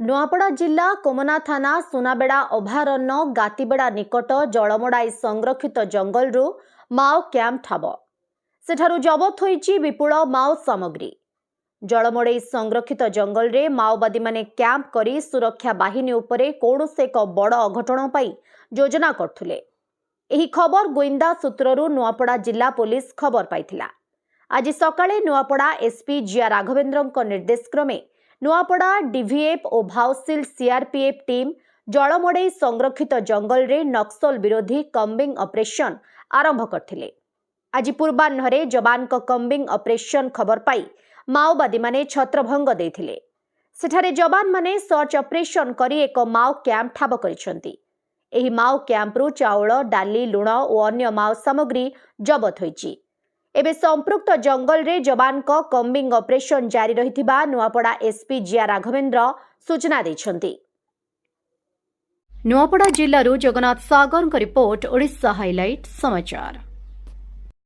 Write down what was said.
नुआपड़ा जिला कोमना थाना सुनाबेड़ा अभयारण्य गातीबेड़ा निकट जलमड़ाई संरक्षित जंगलरू माओ कैंप ठाब सेठारु जबत होईची विपुल माओ सामग्री। जलमड़ाई संरक्षित जंगल रे माओवादी माने कैंप करी सुरक्षा बाहिनी उपरे कौनसी एक बड़ अघटन पाई योजना करथुले। एही खबर गोइंदा सूत्ररू नुआपड़ा जिला पुलिस खबर पाइथिला। आज सकाळे नुआपड़ा एसपी जिया राघवेंद्रଙ୍କ निर्देश क्रमे नुआपड़ा डीवीएफ और भाउसिल सीआरपीएफ टीम जलमड़ाई संरक्षित जंगल रे नक्सल विरोधी कम्बिंग ऑपरेशन आरंभ करथिले। आज पूर्वाह्न जवान कम्बिंग ऑपरेशन खबर पाई माओवादी माने छत्रभंग देथिले। सेठारे जवान माने सर्च ऑपरेशन करी एक माओ कैंप ठाब करिसंती। एही माओ कैंपरू चाउल डाली लुण और अन्य माओ सामग्री जबत होईची। एबे संपृक्त जंगल रे जवान को कम्बिंग ऑपरेशन जारी रहिथिबा नुआपड़ा एसपी जिया राघवेंद्र सूचना दैछंती। नुआपड़ा जिल्लारू जगन्नाथ सागर रिपोर्ट ओडिशा हाइलाइट समाचार।